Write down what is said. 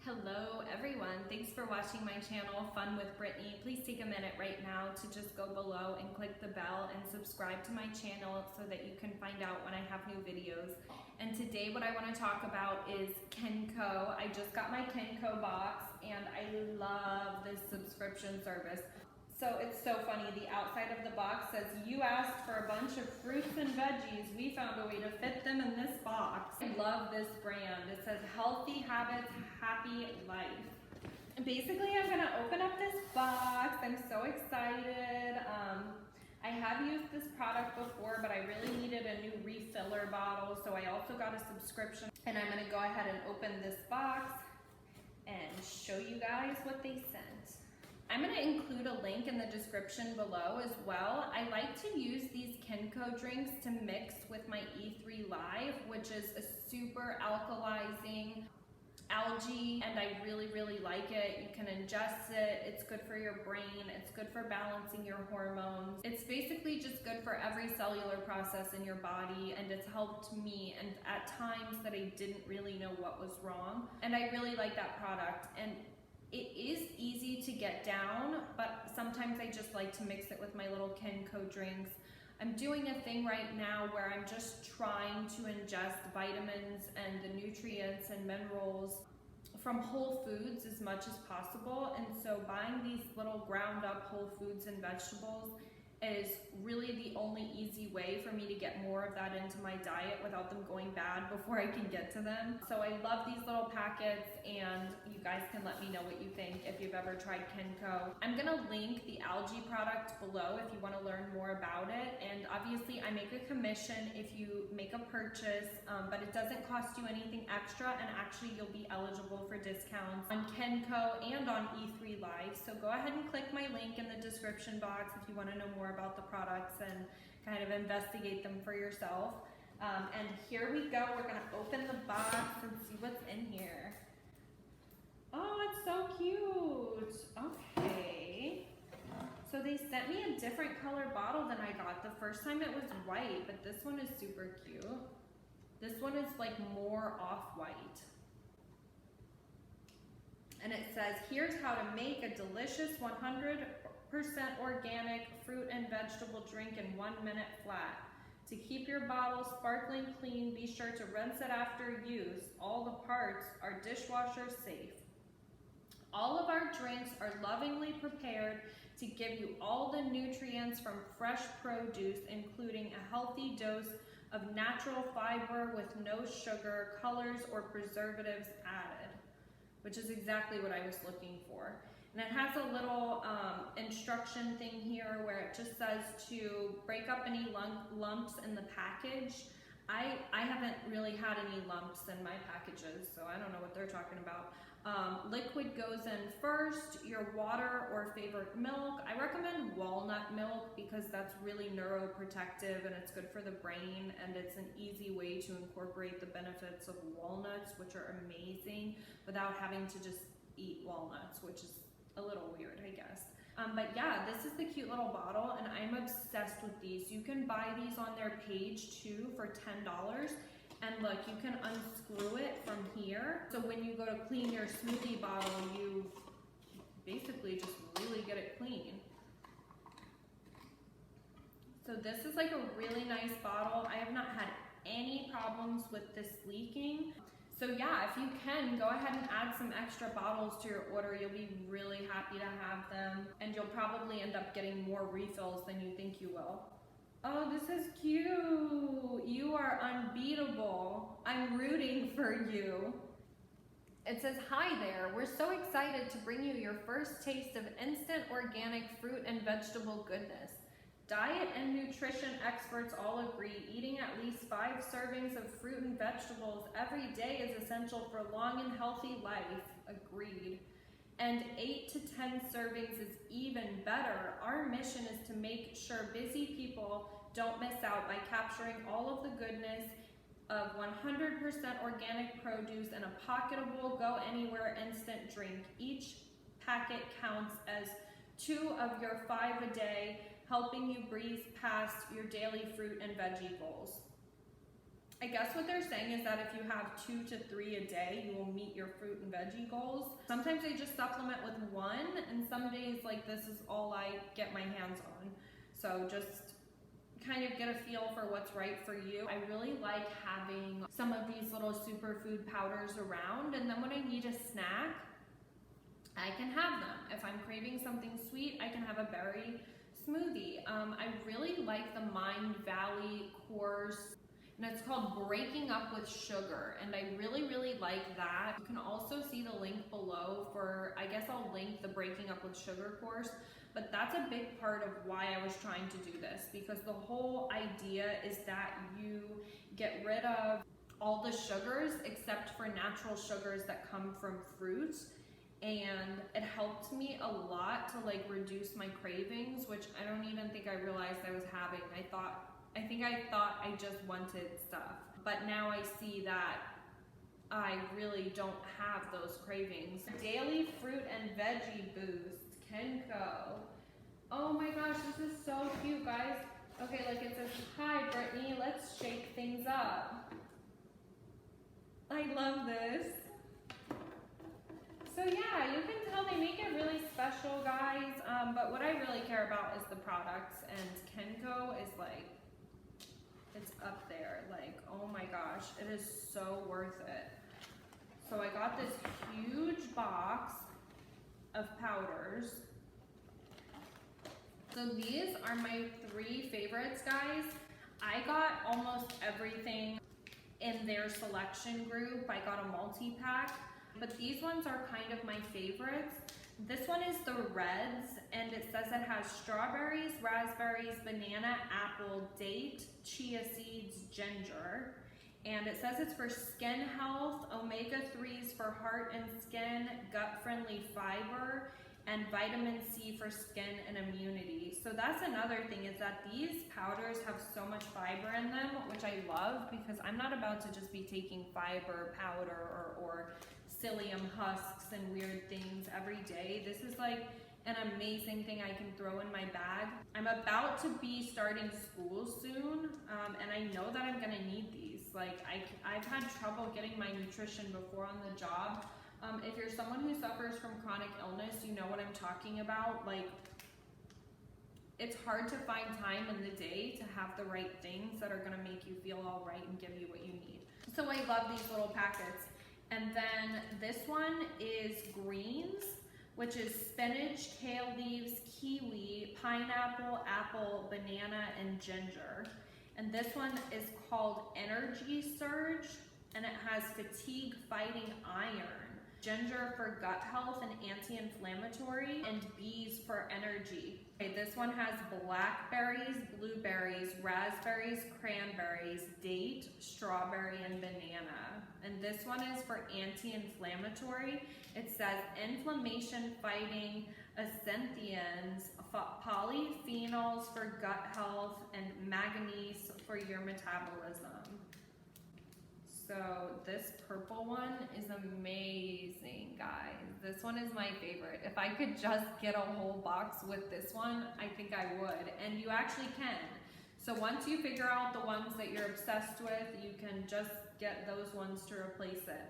Hello everyone, thanks for watching my channel, Fun with Brittany. Please take a minute right now to just go below and click the bell and subscribe to my channel so that you can find out when I have new videos. And today what I want to talk about is Kencko. I just got my Kencko box and I love this subscription service. So it's so funny, the outside of the box says, you asked for a bunch of fruits and veggies, we found a way to fit them in this box. I love this brand. It says healthy habits, happy life. And basically I'm gonna open up this box. I'm so excited. I have used this product before, but I really needed a new refiller bottle, so I also got a subscription. And I'm gonna go ahead and open this box and show you guys what they sent. I'm going to include a link in the description below as well. I like to use these Kencko drinks to mix with my E3 Live, which is a super alkalizing algae, and I really like it. You can ingest it, it's good for your brain, it's good for balancing your hormones. It's basically just good for every cellular process in your body, and it's helped me and at times that I didn't really know what was wrong. And I really like that product. And it is easy to get down, but sometimes I just like to mix it with my little Kencko drinks. I'm doing a thing right now where I'm just trying to ingest vitamins and the nutrients and minerals from whole foods as much as possible. And so buying these little ground up whole foods and vegetables is really the only easy way for me to get more of that into my diet without them going bad before I can get to them. So I love these little packets, and you guys can let me know what you think if you've ever tried Kencko. I'm gonna link the algae product below if you wanna learn more about it. And obviously I make a commission if you make a purchase, but it doesn't cost you anything extra, and actually you'll be eligible for discounts on Kencko and on E3 Live. So go ahead and click my link in the description box if you wanna know more about the products and kind of investigate them for yourself. And here we go, we're gonna open the box and see what's in here. Oh, it's so cute. Okay. So they sent me a different color bottle than I got. The first time it was white, but this one is super cute. This one is like more off-white. And it says, here's how to make a delicious 100% organic fruit and vegetable drink in 1 minute flat. To keep your bottle sparkling clean, be sure to rinse it after use. All the parts are dishwasher safe. All of our drinks are lovingly prepared to give you all the nutrients from fresh produce, including a healthy dose of natural fiber with no sugar, colors, or preservatives added, which is exactly what I was looking for. And it has a little instruction thing here where it just says to break up any lumps in the package. I haven't really had any lumps in my packages, so I don't know what they're talking about. Liquid goes in first, your water or favorite milk. I recommend walnut milk because that's really neuroprotective and it's good for the brain, and it's an easy way to incorporate the benefits of walnuts, which are amazing, without having to just eat walnuts, which is a little weird, I guess. But yeah, this is the cute little bottle, and I'm obsessed with these. You can buy these on their page too for $10. And look, you can unscrew it from here. So when you go to clean your smoothie bottle, you basically just really get it clean. So this is like a really nice bottle. I have not had any problems with this leaking. So yeah, if you can, go ahead and add some extra bottles to your order. You'll be really happy to have them, and you'll probably end up getting more refills than you think you will. Oh, this is cute. You are unbeatable. I'm rooting for you. It says, hi there. We're so excited to bring you your first taste of instant organic fruit and vegetable goodness. Diet and nutrition experts all agree eating at least 5 servings of fruit and vegetables every day is essential for a long and healthy life. Agreed. And 8 to 10 servings is even better. Our mission is to make sure busy people don't miss out by capturing all of the goodness of 100% organic produce in a pocketable, go-anywhere instant drink. Each packet counts as 2 of your 5 a day, helping you breeze past your daily fruit and veggie goals. I guess what they're saying is that if you have 2 to 3 a day, you will meet your fruit and veggie goals. Sometimes I just supplement with 1, and some days like this is all I get my hands on. So just kind of get a feel for what's right for you. I really like having some of these little superfood powders around, and then when I need a snack, I can have them. If I'm craving something sweet, I can have a berry smoothie. I really like the MindValley course, and it's called Breaking Up with Sugar, and I really like that. You can also see the link below for, I guess I'll link the Breaking Up with Sugar course, but that's a big part of why I was trying to do this, because the whole idea is that you get rid of all the sugars except for natural sugars that come from fruits. And it helped me a lot to like reduce my cravings, which I don't even think I realized I was having. I think I thought I just wanted stuff, but now I see that I really don't have those cravings. Daily fruit and veggie boost, Kencko. Oh my gosh, this is so cute, guys. Okay, like it says, hi Brittany, let's shake things up. I love this. So yeah, you can tell they make it really special, guys, but what I really care about is the products, and Kencko is like, it's up there, like, oh my gosh, it is so worth it. So I got this huge box of powders. So these are my 3 favorites, guys. I got almost everything in their selection group. I got a multi-pack. But these ones are kind of my favorites. This one is the Reds, and it says it has strawberries, raspberries, banana, apple, date, chia seeds, ginger. And it says it's for skin health, omega-3s for heart and skin, gut-friendly fiber, and vitamin C for skin and immunity. So that's another thing, is that these powders have so much fiber in them, which I love, because I'm not about to just be taking fiber powder or psyllium husks and weird things every day. This is like an amazing thing I can throw in my bag. I'm about to be starting school soon, and I know that I'm gonna need these. Like I've had trouble getting my nutrition before on the job. If you're someone who suffers from chronic illness, you know what I'm talking about. Like, it's hard to find time in the day to have the right things that are gonna make you feel all right and give you what you need. So I love these little packets. And then this one is greens, which is spinach, kale leaves, kiwi, pineapple, apple, banana, and ginger. And this one is called Energy Surge, and it has fatigue fighting iron, ginger for gut health and anti-inflammatory, and bees for energy. Okay, this one has blackberries, blueberries, raspberries, cranberries, date, strawberry, and banana. And this one is for anti-inflammatory. It says inflammation fighting ascenthians, polyphenols for gut health, and manganese for your metabolism. So this purple one is amazing, guys. This one is my favorite. If I could just get a whole box with this one, I think I would. And you actually can. So once you figure out the ones that you're obsessed with, you can just get those ones to replace it.